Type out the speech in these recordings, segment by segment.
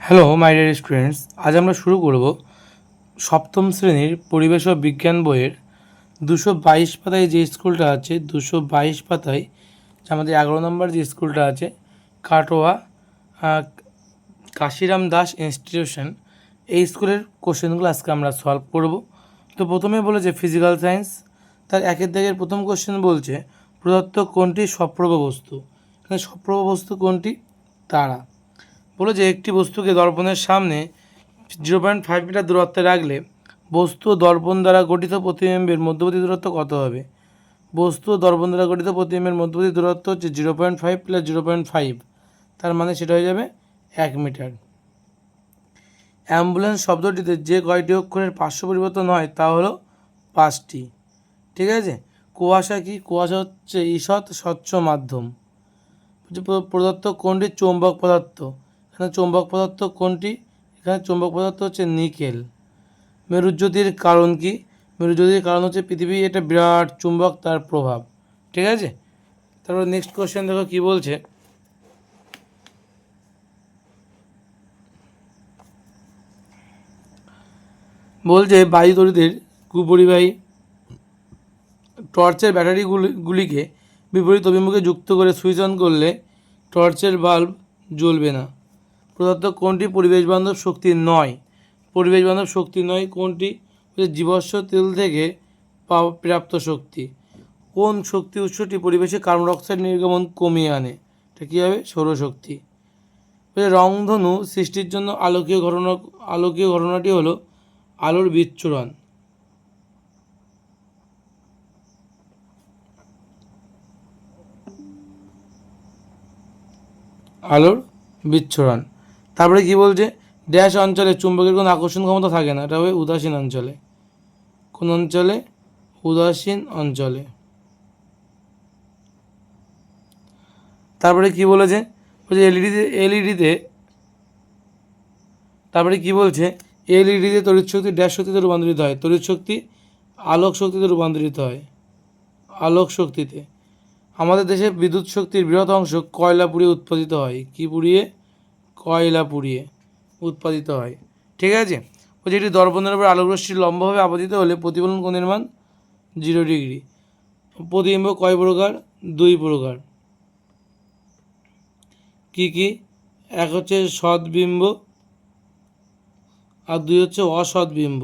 Hello my dear students, আজ আমরা শুরু করব সপ্তম শ্রেণীর পরিবেশ ও বিজ্ঞান বইয়ের 222 পাতায় যে স্কুলটা আছে 222 পাতায় আমাদের 11 নম্বর যে স্কুলটা আছে কাটোয়া কাশিরাম দাস ইনস্টিটিউশন, এই স্কুলের কোশ্চেনগুলো আজকে আমরা সলভ করব। তো প্রথমে বলেছে ফিজিক্যাল সায়েন্স, তার একের দাগের প্রথম কোশ্চেন বলছে প্রদত্ত কোনটি সপ্রভ বস্তু। এখানে সপ্রভ বস্তু কোনটি? তারা। বলে যে একটি বস্তুকে দর্পণের সামনে 0.5 মিটার দূরত্বে রাখলে বস্তু ও দর্পণ দ্বারা গঠিত প্রতিবিম্বের মধ্যবর্তী দূরত্ব কত হবে? বস্তু ও দর্পণ দ্বারা গঠিত প্রতিবিম্বের মধ্যবর্তী দূরত্ব হচ্ছে 0.5 প্লাস 0.5, তার মানে সেটা হয়ে যাবে 1 মিটার। অ্যাম্বুলেন্স শব্দটিতে যে কয়টি অক্ষরের পার্শ্ব পরিবর্তন হয় তা হলো 5টি। ঠিক আছে। কুয়াশা কি? কুয়াশা হচ্ছে ঈষৎ স্বচ্ছ মাধ্যম। প্রদত্ত কোনটি চৌম্বক পদার্থ? এখানে চৌম্বক পদার্থ কোনটি? এখানে চৌম্বক পদার্থ হচ্ছে নিকেল। মেরুজ্যোতির কারণ কি? মেরুজ্যোতির কারণ হচ্ছে পৃথিবী এটা বিরাট চুম্বক, তার প্রভাব। ঠিক আছে। তারপর নেক্সট কোশ্চেন দেখো কি বলছে। বলছে বায়ু তড়িতের কুপরিবাহী টর্চের ব্যাটারিগুলিকে বিপরীত অভিমুখে যুক্ত করে সুইচ অন করলে টর্চের বাল্ব জ্বলবে না। প্রদত্ত কোনটি পরিবেশ বান্ধব শক্তি নয়? পরিবেশ বান্ধব শক্তি নয় কোনটি? জীবাশ্ম তেল থেকে প্রাপ্ত শক্তি। কোন শক্তি উৎসটি পরিবেশে কার্বন ডাইঅক্সাইড নির্গমন কমিয়ে আনে? এটা কী হবে? সৌরশক্তি। রংধনু সৃষ্টির জন্য আলোকীয় ঘটনাটি হলো আলোর বিচ্ছুরণ। আলোর বিচ্ছুরণ। তারপরে কি বলছে? ড্যাশ অঞ্চলে চুম্বকের কোনো আকর্ষণ ক্ষমতা থাকে না, এটা হবে উদাসীন অঞ্চলে। কোন অঞ্চলে? উদাসীন অঞ্চলে। তারপরে কি বলেছে? বলছে এলইডিতে তারপরে কি বলছে? এলইডিতে তড়িৎ শক্তি ড্যাশ শক্তিতে রূপান্তরিত হয়। তড়িৎ শক্তি আলোক শক্তিতে রূপান্তরিত হয়। আলোক শক্তিতে। আমাদের দেশে বিদ্যুৎ শক্তির বৃহৎ অংশ কয়লা পুড়িয়ে উৎপাদিত হয়। কি পুড়িয়ে? কয়লা পুড়িয়ে উৎপাদিত হয়। ঠিক আছে। বলছে এটি দর্পণের উপর আলোকরশ্মি লম্বভাবে আপতিত হলে প্রতিফলন কোণের মান 0 ডিগ্রি। প্রতিবিম্ব কয় প্রকার? 2 প্রকার। কি কি? এক হচ্ছে সৎবিম্ব আর 2 হচ্ছে অসৎবিম্ব।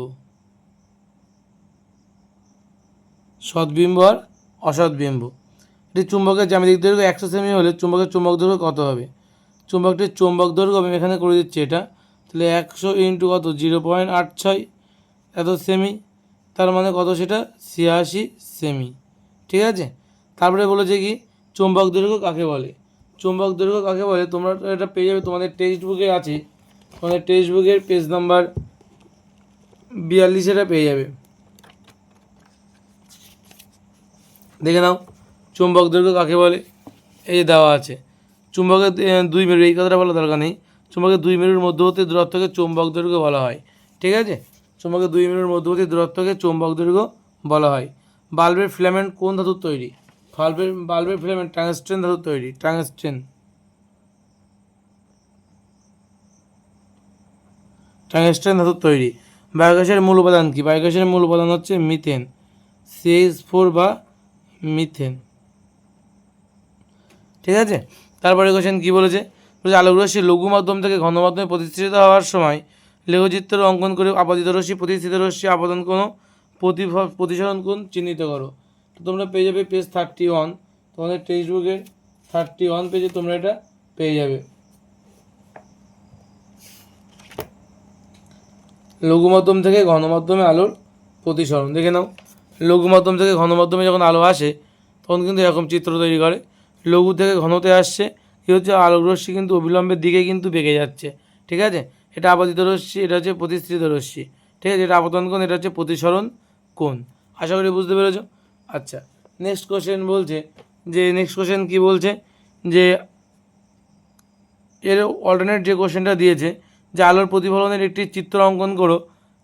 সৎবিম্ব আর অসৎবিম্ব। এটি চুম্বকের জ্যামিতিক দৈর্ঘ্য 100 সেমি হলে চুম্বকের চুম্বক দৈর্ঘ্য কত হবে? চুম্বকটির চুম্বক দৈর্ঘ্য আমি এখানে করে দিচ্ছি এটা, তাহলে 100 ইন্টু কত? 0.86 এত সেমি, তার মানে কত? সেটা 86 সেমি। ঠিক আছে। তারপরে বলেছে কি চুম্বক দৈর্ঘ্য কাকে বলে? চুম্বক দৈর্ঘ্য কাকে বলে তোমরা এটা পেয়ে যাবে, তোমাদের টেক্সট বুকে আছে, তোমাদের টেক্সট বুকের পেজ নাম্বার 42 এটা পেয়ে যাবে, দেখে নাও। চুম্বক দৈর্ঘ্য কাকে বলে? এই যে দেওয়া আছে। চুম্বকের 2 মেরু, এই কথাটা বলা দরকার নেই। চুম্বকের 2 মেরুর মধ্যবর্তী দূরত্বকে চুম্বক দৈর্ঘ্য বলা হয়। ঠিক আছে। চুম্বকের 2 মেরুর মধ্যবর্তী দূরত্বকে চুম্বক দৈর্ঘ্য বলা হয়। বাল্বের ফিলামেন্ট কোন ধাতুর তৈরি? বাল্বের ফিলামেন্ট টাংস্টেন ধাতুর তৈরি। টাংস্টেন ধাতুর তৈরি। বায়োগ্যাসের মূল উপাদান কি? বায়োগ্যাসের মূল উপাদান হচ্ছে মিথেন, CH4 বা মিথেন। ঠিক আছে। তারপরে কোশ্চেন কী বলেছে? বলছে আলোকরশ্মি লঘু মাধ্যম থেকে ঘন মাধ্যমে প্রতিষ্ঠিত হওয়ার সময় লেখচিত্র অঙ্কন করে আপতিত রশ্মি প্রতিষ্ঠিত রশ্মি আপতন কোণ প্রতিসরণ কোণ চিহ্নিত করো। তো তোমরা পেয়ে যাবে পেজ 31, তোমাদের টেক্সট বুকের 31 পেজে তোমরা এটা পেয়ে যাবে। লঘু মাধ্যম থেকে ঘন মাধ্যমে আলোর প্রতিসরণ দেখে নাও। লঘু মাধ্যম থেকে ঘন মাধ্যমে যখন আলো আসে তখন কিন্তু এরকম চিত্র তৈরি করে। লঘু থেকে ঘনতে আসছে, কী হচ্ছে? আলোক রশ্মি কিন্তু অবিলম্বের দিকে কিন্তু বেঁকে যাচ্ছে। ঠিক আছে। এটা আপতিত রশ্মি, এটা হচ্ছে প্রতিষ্ঠিত রশ্মি। ঠিক আছে। এটা আপতন কোণ, এটা হচ্ছে প্রতিসরণ কোণ। আশা করি বুঝতে পেরেছো। আচ্ছা, নেক্সট কোশ্চেন বলছে কী বলছে? যে এর অল্টারনেট যে কোশ্চেনটা দিয়েছে যে আলোর প্রতিফলনের একটি চিত্র অঙ্কন করো।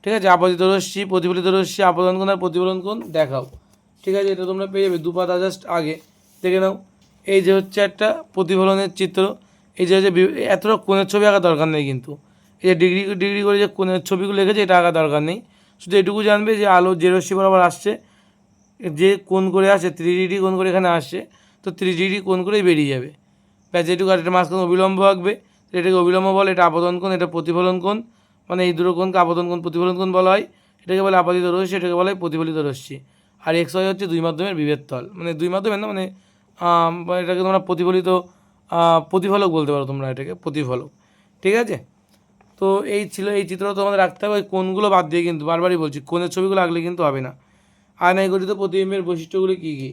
ঠিক আছে। আপতিত রশ্মি, প্রতিফলিত রশ্মি, আপতন কোণ আর প্রতিফলন কোণ দেখাও। ঠিক আছে। এটা তোমরা পেয়ে যাবে 2 পাতা জাস্ট আগে দেখে নাও। এই যে হচ্ছে একটা প্রতিফলনের চিত্র, এই যে এতটা কোণের ছবি আঁকা দরকার নেই, কিন্তু এই যে ডিগ্রি ডিগ্রি করে যে কোণের ছবিগুলো লিখেছে এটা আঁকা দরকার নেই, শুধু এটুকু জানবে যে আলো যে রশ্মি বরাবর আসছে, যে কোণ করে আসে 3 ডিগ্রি কোণ করে এখানে আসছে, তো 3 ডিগ্রি কোণ করেই বেরিয়ে যাবে। ব্যাস এটুকু। আর এটা মাঝখানে অবিলম্ব আঁকবে, এটাকে অবিলম্ব বলে, এটা আপতন কোণ, এটা প্রতিফলন কোণ, মানে এই দুটো কোণকে আপতন কোণ প্রতিফলন কোণ বলা হয়। এটাকে বলে আপতিত রশ্মি, এটাকে বলা হয় প্রতিফলিত রশ্মি। আর এক্স ওয়াই হচ্ছে দুই মাধ্যমের বিভেদ তল, মানে দুই মাধ্যমের না, মানে এটাকে তোমরা প্রতিফলক বলতে পারো তোমরা, এটাকে প্রতিফলক। ঠিক আছে, তো এই ছিল, এই চিত্র তোমাদের রাখতে হবে। ওই কোণগুলো বাদ দিয়ে, কিন্তু বারবারই বলছি কোণের ছবিগুলো আঁকলে কিন্তু হবে না। আয়নায় গঠিত প্রতিবিম্বের বৈশিষ্ট্যগুলি কী কী?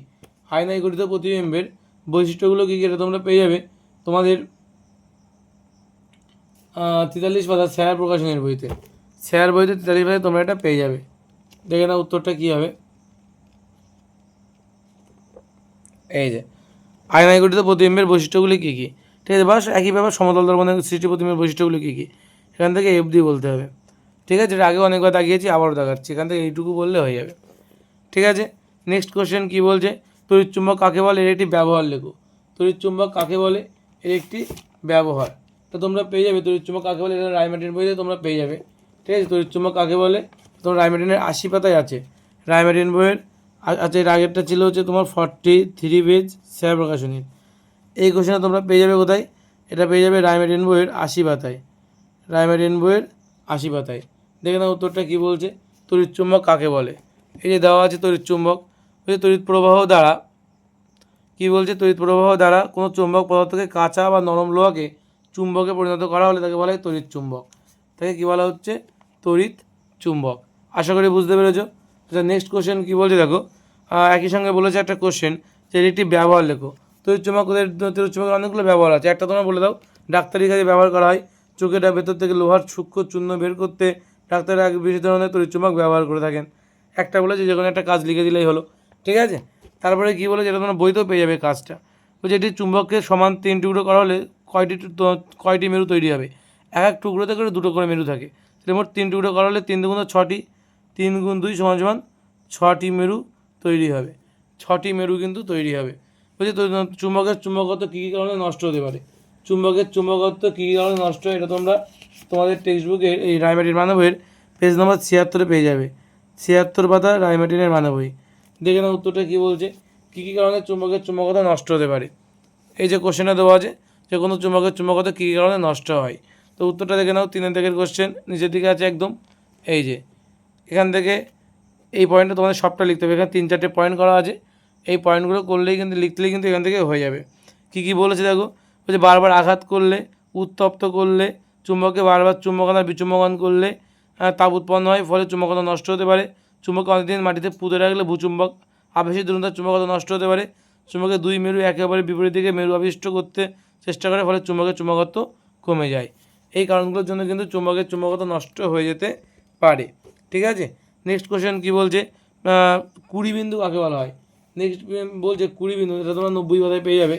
আয়নায় গঠিত প্রতিবিম্বের বৈশিষ্ট্যগুলো কী কী এটা তোমরা পেয়ে যাবে তোমাদের 43 পাতা স্যার প্রকাশনের বইতে। স্যার বইতে 43 পাতায় তোমরা এটা পেয়ে যাবে। দেখে না উত্তরটা কী হবে। এই যে আয়নায় গঠিত প্রতিবিম্বের বৈশিষ্ট্যগুলি কী কী, ঠিক আছে, বাস একই ব্যাপার। সমতল দর্পণের সৃষ্টি প্রতিবিম্বের বৈশিষ্ট্যগুলি কী কী, এখান থেকে এফ দিয়ে বলতে হবে। ঠিক আছে, এটা আগে অনেকবার দাগিয়েছি, আবারও দেখাচ্ছি, এখান থেকে এইটুকু বললে হয়ে যাবে। ঠিক আছে, নেক্সট কোশ্চেন কী বলছে, তড়িৎচুম্বক কাকে বলে, এর একটি ব্যবহার লেখো। তড়িৎচুম্বক কাকে বলে, এর একটি ব্যবহার, তো তোমরা পেয়ে যাবে। তড়িৎচুম্বক কাকে বলে, এটা রায়মার্টিন বইতে তোমরা পেয়ে যাবে। ঠিক আছে, তড়িৎচুম্বক কাকে বলে তোমার রায়মার্টিনের 80 পাতায় আছে। রায়মার্টিন বইয়ের আচ্ছা, এর আগেরটা ছিল হচ্ছে তোমার 43 পেজ স্যার প্রকাশনীর। এই কোশ্চেনটা তোমরা পেয়ে যাবে কোথায়, এটা পেয়ে যাবে রায়মার্টিন বইয়ের 80 পাতায়। রায়মার্টিন বইয়ের 80 পাতায়। দেখে নাও উত্তরটা কী বলছে, তড়িৎচুম্বক কাকে বলে। এই যে দেওয়া আছে তড়িৎচুম্বক, ওই যে তড়িৎ প্রবাহ দ্বারা, কী বলছে, তড়িৎ প্রবাহ দ্বারা কোনো চুম্বক পদার্থকে কাঁচা বা নরম লোহাকে চুম্বকে পরিণত করা হলে তাকে বলা হয় তড়িৎ চুম্বক। তাকে কী বলা হচ্ছে, তড়িৎ চুম্বক। আশা করি বুঝতে পেরেছো। আচ্ছা, নেক্সট কোশ্চেন কী বলছে দেখো, একই সঙ্গে বলেছে একটা কোশ্চেন যে এর একটি ব্যবহার লেখো। তড়িৎচুম্বকের অনেকগুলো ব্যবহার আছে, একটা তোমরা বলে দাও। ডাক্তারি কাজে ব্যবহার করা হয়, চোখের ভেতর থেকে লোহার সূক্ষ্ম চূর্ণ বের করতে ডাক্তাররা বিশেষ ধরনের তড়িৎচুম্বক ব্যবহার করে থাকেন। একটা বলেছে যে কোনো একটা কাজ লিখে দিলেই হলো। ঠিক আছে, তারপরে কী বলে, যেটা তোমরা বইতেও পেয়ে যাবে কাজটা, বলছে এটি চুম্বককে সমান 3 টুকরো করা হলে কয়টি মেরু তৈরি হবে। এক এক টুকরোতে করে 2টো করে মেরু থাকে, তাহলে মোট 3 টুকরো করা হলে 3 দুগুণ 6টি, 3 গুণ 2 সমান সমান 6টি মেরু তৈরি হবে। 6টি মেরু কিন্তু তৈরি হবে। বলছে তো চুম্বকের চুম্বকত্ব কী কী কারণে নষ্ট হতে পারে। চুম্বকের চুম্বকত্ব কী কী কারণে নষ্ট হয়, এটা তোমরা তোমাদের টেক্সট বুকের এই রায়মার্টিন মানে বইয়ের পেজ নম্বর 76 পেয়ে যাবে। 76 পাতা রায়মার্টিনের মানে বই। দেখে নাও উত্তরটা কী বলছে, কী কী কারণে চুম্বকের চুম্বকত্ব নষ্ট হতে পারে। এই যে কোশ্চেনটা দেওয়া আছে যে কোনো চুম্বকের চুম্বকত্ব কী কী কারণে নষ্ট হয়, তো উত্তরটা দেখে নাও। 3 দিকের কোশ্চেন নিচের দিকে আছে একদম। এই যে এখান থেকে এই পয়েন্টটা তোমাদের সবটা লিখতে হবে, এখানে 3-4টে পয়েন্ট করা আছে, এই পয়েন্টগুলো করলেই কিন্তু লিখলেই কিন্তু এখান থেকে হয়ে যাবে। কী কী বলেছে দেখো, বলছে বারবার আঘাত করলে, উত্তপ্ত করলে, চুম্বককে বারবার চুম্বকান আর বিচুম্বকান করলে তাপ উৎপন্ন হয়, ফলে চুম্বকতা নষ্ট হতে পারে। চুম্বককে অনেকদিন মাটিতে পুঁতে রাখলে ভূচুম্বক আবেশিত দ্রুততার চুম্বকতা নষ্ট হতে পারে। চুম্বকের 2 মেরু একেবারে বিপরীত দিকে মেরু আবিষ্ট করতে চেষ্টা করে, ফলে চুম্বকের চুম্বকত্ব কমে যায়। এই কারণগুলোর জন্য কিন্তু চুম্বকের চুম্বকত্ব নষ্ট হয়ে যেতে পারে। ঠিক আছে, নেক্সট কোশ্চেন কী বলছে, 20 বিন্দু কাকে বলা হয়। নেক্সট বলছে 20 বিন্দু, এটা তোমরা 90 পাতায় পেয়ে যাবে।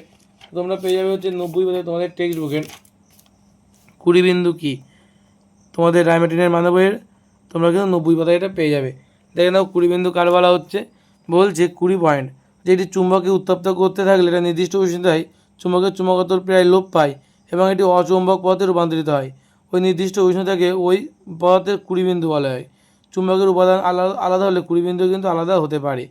তোমরা পেয়ে যাবে হচ্ছে 90 পাতায় তোমাদের টেক্সট বুকের 20 বিন্দু কী, তোমাদের রায়মার্টিনের মানে বইয়ের তোমরা কিন্তু 90 পাতায় এটা পেয়ে যাবে। দেখে নাও 20 বিন্দু কার বলা হচ্ছে, বলছে 20 পয়েন্ট, যেটি চুম্বককে উত্তপ্ত করতে থাকলে এটা নির্দিষ্ট উষ্ণতায় চুম্বকের চুম্বকত্ব প্রায় লোপ পায় এবং এটি অচুম্বক পদার্থে রূপান্তরিত হয়। ওই নির্দিষ্ট উষ্ণতাকে ওই পদার্থের 20 বিন্দু বলা হয়। চুম্বকের উপাদান আলাদা আলাদা হলে 20 বিন্দু কিন্তু আলাদা হতে পারে।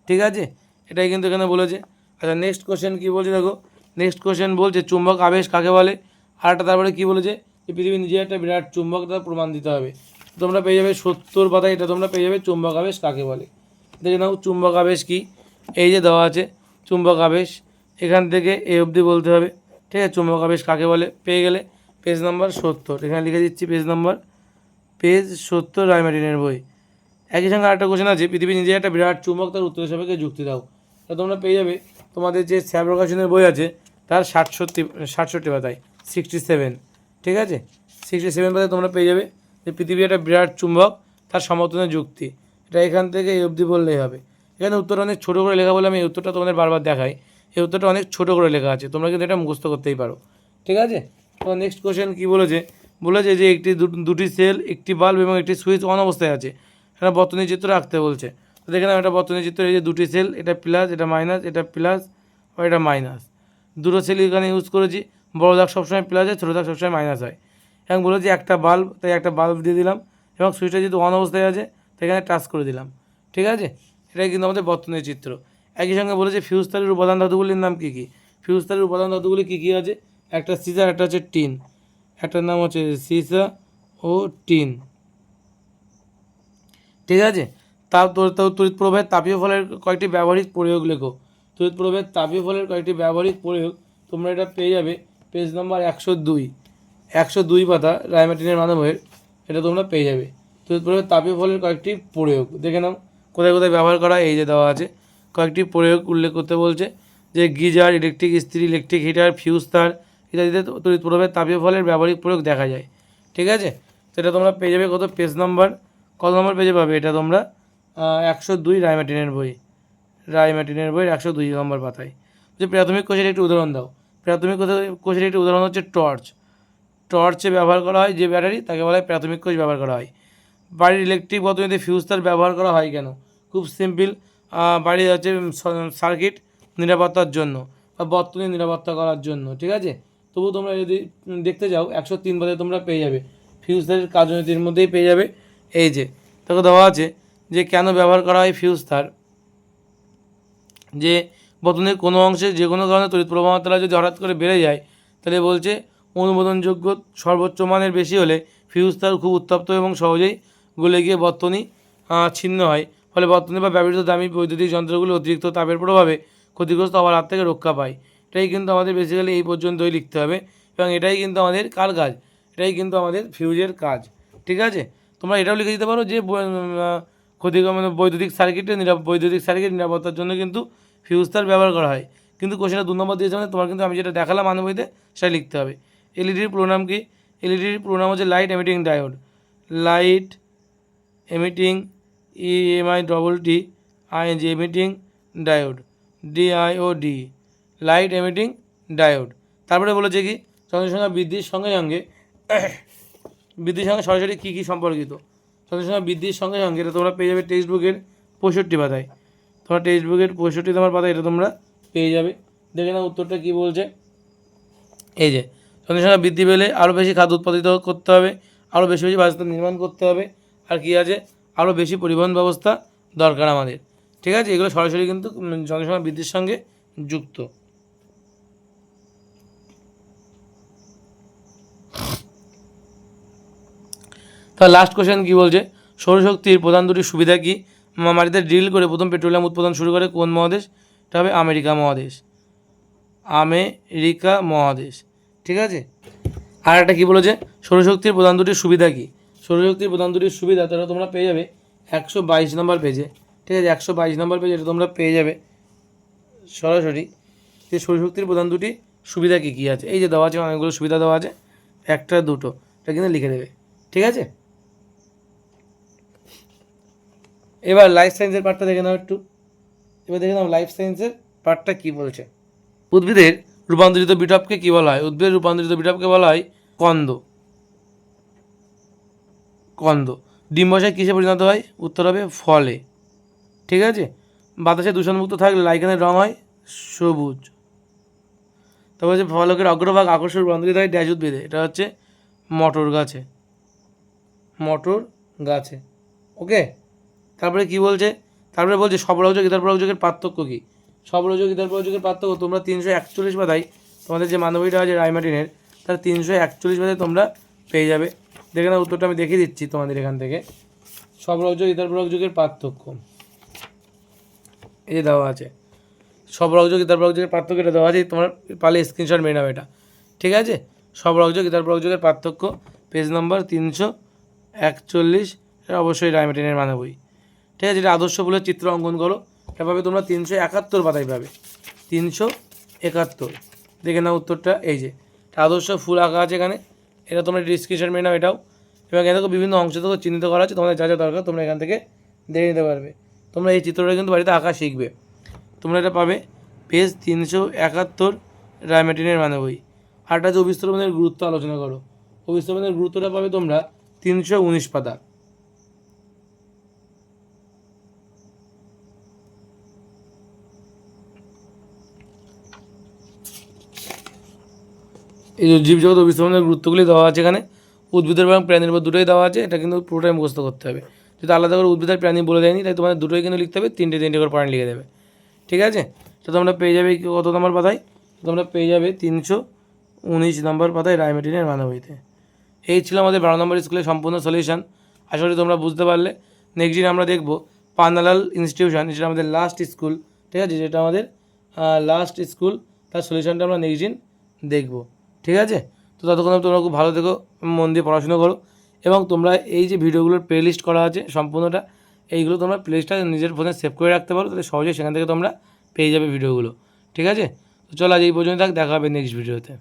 ঠিক আছে, এটাই কিন্তু এখানে বলেছে। আচ্ছা, নেক্সট কোশ্চেন কী বলছে দেখো, নেক্সট কোশ্চেন বলছে চুম্বক আবেশ কাকে বলে। আর একটা তারপরে কী বলেছে, যে পৃথিবী নিজে একটা বিরাট চুম্বক, তার প্রমাণ দিতে হবে। তোমরা পেয়ে যাবে 70 পাতায়, এটা তোমরা পেয়ে যাবে চুম্বক আবেশ কাকে বলে। দেখে নাও চুম্বক আবেশ কী, এই যে দেওয়া আছে চুম্বক আবেশ, এখান থেকে এ অবধি বলতে হবে। ঠিক আছে, চুম্বক আবেশ কাকে বলে পেয়ে গেলে পেজ নাম্বার 70, এখানে লিখে দিচ্ছি পেজ 70 রায়মার্টিনের বই। একই সঙ্গে আরেকটা কোশ্চেন আছে, পৃথিবী নিজে একটা বিরাট চুম্বক, তার উত্তর সাপেক্ষে যুক্তি দাও। তা তোমরা পেয়ে যাবে তোমাদের যে স্যার প্রকাশনের বই আছে তার 67 পাতায় 67। ঠিক আছে, 67 পাতায় তোমরা পেয়ে যাবে যে পৃথিবী একটা বিরাট চুম্বক, তার সমর্থনের যুক্তি। এটা এখান থেকে এই অবধি বললেই হবে। এখানে উত্তরটা অনেক ছোটো করে লেখা বলে আমি এই উত্তরটা তোমাদের বারবার দেখাই। এই উত্তরটা অনেক ছোটো করে লেখা আছে, তোমরা কিন্তু এটা মুখস্থ করতেই পারো। ঠিক আছে, তো নেক্সট কোশ্চেন কী বলেছে, বলেছে যে দুটি সেল, একটি বাল্ব এবং একটি সুইচ অন অবস্থায় আছে, একটা বর্তনী চিত্র আঁকতে বলছে। তো দেখে নাও একটা বর্তনী চিত্র, এই যে দুটি সেল, এটা প্লাস, এটা মাইনাস, এটা প্লাস আর এটা মাইনাস, দুটো সেল এখানে ইউজ করেছি। বড় দাগ সবসময় প্লাস হয়, ছোটো দাগ সবসময় মাইনাস হয়। এবং বলে যে একটা বাল্ব, তাই একটা বাল্ব দিয়ে দিলাম এবং সুইচটা যেহেতু অন অবস্থায় আছে সেখানে টাচ করে দিলাম। ঠিক আছে, এটাই কিন্তু আমাদের বর্তনীর চিত্র। একই সঙ্গে বলেছে ফিউজ তারের উপাদান ধাতুগুলির নাম কী কী। ফিউজ তারের উপাদান ধাতুগুলি কী কী আছে, একটা সিসা, একটা হচ্ছে টিন। একটার নাম হচ্ছে সিসা ও টিন। ঠিক আছে, তড়িৎ প্রবাহের তাপীয় ফলের কয়েকটি ব্যবহারিক প্রয়োগ লেখো। তড়িৎ প্রবাহের তাপীয় ফলের কয়েকটি ব্যবহারিক প্রয়োগ তোমরা এটা পেয়ে যাবে পেজ নম্বর 102, 102 পাতা রায়মার্টিনের মানবের, এটা তোমরা পেয়ে যাবে। তড়িৎ প্রবাহের তাপীয় ফলের কয়েকটি প্রয়োগ দেখে নাও কোথায় কোথায় ব্যবহার করা হয়। এই যে দেওয়া আছে, কয়েকটি প্রয়োগ উল্লেখ করতে বলছে যে গিজার, ইলেকট্রিক ইস্ত্রি, ইলেকট্রিক হিটার, ফিউজ তার ইত্যাদিতে তড়িৎ প্রবাহের তাপীয় ফলের ব্যবহারিক প্রয়োগ দেখা যায়। ঠিক আছে, সেটা তোমরা পেয়ে যাবে কত পেজ নম্বর, কত নম্বর পেজে পাবে এটা তোমরা 102 রায়মার্টিনের বই, রায়মার্টিনের বইয়ের 102 নম্বর পাতায়। যে প্রাথমিক কোষের একটি উদাহরণ দাও। প্রাথমিক কোষের একটি উদাহরণ হচ্ছে টর্চ। টর্চে ব্যবহার করা হয় যে ব্যাটারি, তাকে বলা হয় প্রাথমিক কোষ ব্যবহার করা হয়। বাড়ির ইলেকট্রিক বর্তনীতে ফিউজ তার ব্যবহার করা হয় কেন, খুব সিম্পল, বাড়ির হচ্ছে সার্কিট নিরাপত্তার জন্য বা বর্তনী নিরাপত্তা করার জন্য। ঠিক আছে, তবু তোমরা যদি দেখতে যাও 103 পাতায় তোমরা পেয়ে যাবে ফিউজ তারের কার্যনীতির মধ্যেই পেয়ে যাবে। এই যে তাকে দেওয়া আছে যে কেন ব্যবহার করা হয় ফিউজ তার, যে বর্তনীর কোনো অংশে যে কোনো কারণে তড়িৎ প্রবাহমাত্রা যদি হঠাৎ করে বেড়ে যায়, তাহলে বলছে অনুমোদনযোগ্য সর্বোচ্চ মানের বেশি হলে ফিউজ তার খুব উত্তপ্ত এবং সহজেই গলে গিয়ে বর্তনী ছিন্ন হয়। ফলে বর্তনী বা ব্যবহৃত দামি বৈদ্যুতিক যন্ত্রগুলো অতিরিক্ত তাপের প্রভাবে ক্ষতিগ্রস্ত হওয়ার হাত থেকে রক্ষা পায়। এটাই কিন্তু আমাদের বেসিক্যালি এই পর্যন্তই লিখতে হবে এবং এটাই কিন্তু আমাদের কার কাজ, এটাই কিন্তু আমাদের ফিউজের কাজ। ঠিক আছে, তোমরা এটাও লিখে দিতে পারো যে মানে বৈদ্যুতিক সার্কিট নিরাপত্তার জন্য কিন্তু ফিউজ তার ব্যবহার করা হয়। কিন্তু কোশ্চেনটা 2 নম্বর দিয়েছে মানে তোমার কিন্তু আমি যেটা দেখালাম মানবইতে সেটা লিখতে হবে। এলইডির পুরো নাম কি, এলইডির পুরো নাম হচ্ছে light emitting diode. Light emitting EMITT emitting diode, DIOD, light emitting diode. তারপরে বলেছে কি চন্দ্রসংখ্যা বৃদ্ধির সঙ্গে সঙ্গে সরাসরি কী কী সম্পর্কিত। চন্দ্রসংখ্যা বৃদ্ধির সঙ্গে সঙ্গে এটা তোমরা পেয়ে যাবে টেক্সট বুকের 65 পাতায়। তোমরা টেক্সট বুকের 65 নম্বর পাতায় এটা তোমরা পেয়ে যাবে। দেখে নাও উত্তরটা কী বলছে। এই যে জনসংখ্যা বৃদ্ধি পেলে আরও বেশি খাদ্য উৎপাদিত করতে হবে, আরও বেশি বেশি বাসস্থান নির্মাণ করতে হবে, আর কী আছে আরও বেশি পরিবহন ব্যবস্থা দরকার আমাদের। ঠিক আছে, এগুলো সরাসরি কিন্তু জনসংখ্যা বৃদ্ধির সঙ্গে যুক্ত। তাহলে লাস্ট কোশ্চেন কী বলছে, সৌরশক্তির প্রধান দুটি সুবিধা কী। মাটিতে ড্রিল করে প্রথম পেট্রোলিয়াম উৎপাদন শুরু করে কোন মহাদেশ, এটা হবে আমেরিকা মহাদেশ, আমেরিকা মহাদেশ। ঠিক আছে, আর একটা কী বলেছে সৌরশক্তির প্রধান দুটির সুবিধা কী। সৌরশক্তির প্রধান দুটির সুবিধা তারা তোমরা পেয়ে যাবে 122 নম্বর পেজে। ঠিক আছে, 122 নম্বর পেজে এটা তোমরা পেয়ে যাবে সরাসরি যে সৌরশক্তির প্রধান দুটি সুবিধা কী কী আছে। এই যে দেওয়া আছে অনেকগুলো সুবিধা দেওয়া আছে, একটা দুটো এটা কিন্তু লিখে দেবে। ঠিক আছে, এবার লাইফ সায়েন্সের পার্টটা দেখে নাও একটু। এবার দেখে নাও লাইফ সায়েন্সের পার্টটা কী বলছে। উদ্ভিদের রূপান্তরিত বিটপকে কী বলা হয়, উদ্ভিদের রূপান্তরিত বিটপকে বলা হয় কন্দ। কন্দ। ডিম্বাশয় কিসে পরিণত হয়, উত্তর হবে ফলে। ঠিক আছে, বাতাসে দূষণমুক্ত থাকলে লাইকেনের রং হয় সবুজ। তারপর হচ্ছে ফলকের অগ্রভাগ আকর্ষণ রূপান্তরিত হয় ড্যাশ উদ্ভিদে, এটা হচ্ছে মটর গাছে, মটর গাছে। ওকে, তারপরে কি বলছে, তারপরে বলছে সবরোধক ইথার প্রযোগের পার্থক্য কী। সবরোধক ইথার প্রযোগের পার্থক্য তোমরা 341 পাতায় তোমাদের যে মানবীটা আছে রায়মার্টিনের, তার 341 পাতায় তোমরা পেয়ে যাবে। দেখে না উত্তরটা আমি দেখিয়ে দিচ্ছি তোমাদের এখান থেকে। সবরোধক ইথার প্রযোগের পার্থক্য এই যে দেওয়া আছে, সবরোধক ইথার প্রযোগের পার্থক্য এটা দেওয়া আছে, তোমার পালে স্ক্রিনশট মেরে নাও এটা। ঠিক আছে, সবরোধক ইথার প্রযোগের পার্থক্য পেজ নম্বর 341, এটা অবশ্যই রায়মার্টিনের মানবই। ঠিক আছে, এটা আদর্শ ফুলের চিত্র অঙ্কন করো, এটা পাবে তোমরা 371 পাতায় পাবে, 371। দেখে নাও উত্তরটা। এই যে আদর্শ ফুল আঁকা আছে এখানে, এটা তোমরা স্ক্রিনশট মেরে নাও এটাও। এবং এটাকে বিভিন্ন অংশ থেকে চিহ্নিত করা আছে, তোমাদের যা যা দরকার তোমরা এখান থেকে দেখে নিতে পারবে। তোমরা এই চিত্রটা কিন্তু বাড়িতে আঁকা শিখবে। তোমরা এটা পাবে পেজ 371 রায়মার্টিনের মানবই। আরটা যে অভিস্রবণের গুরুত্ব আলোচনা করো, অভিস্রবণের গুরুত্বটা পাবে তোমরা 319 পাতা। এই যে জীবজগৎ অভিস্রবণের গুরুত্বগুলি দেওয়া আছে এখানে, উদ্ভিদের এবং প্রাণীর উপর দুটোই দেওয়া আছে, এটা কিন্তু পুরোটাই মুখস্থ করতে হবে। যদি আলাদা করে উদ্ভিদ আর প্রাণী বলে দেয়নি, তাই তোমাদের দুটোই কিন্তু লিখতে হবে, তিনটে করে পয়েন্ট লিখে দেবে, ঠিক আছে। তো তোমরা পেয়ে যাবে কত নম্বর পাতায়, তোমরা পেয়ে যাবে 319 নম্বর পাতায় রায়মার্টিনের মানবীতে। এই ছিল আমাদের 12 নম্বর স্কুলের সম্পূর্ণ সলিউশন। আশা করি তোমরা বুঝতে পারলে। নেক্সট দিন আমরা দেখব পান্নালাল ইনস্টিটিউশন, যেটা আমাদের লাস্ট স্কুল, ঠিক আছে, যেটা আমাদের লাস্ট স্কুল, তার সলিউশনটা আমরা নেক্সট দিন দেখব, ঠিক আছে। তো ততক্ষণ তোমরা খুব ভালো থেকো, মন দিয়ে পড়াশুনো করো, এবং তোমরা এই যে ভিডিওগুলোর প্লে লিস্ট করা আছে সম্পূর্ণটা, এইগুলো তোমরা প্লে লিস্টটা নিজের ফোনে সেভ করে রাখতে পারো, তাহলে সহজেই সেখান থেকে তোমরা পেয়ে যাবে ভিডিওগুলো, ঠিক আছে। তো চলো আজ এই পর্যন্ত থাক, দেখা হবে নেক্সট ভিডিওতে।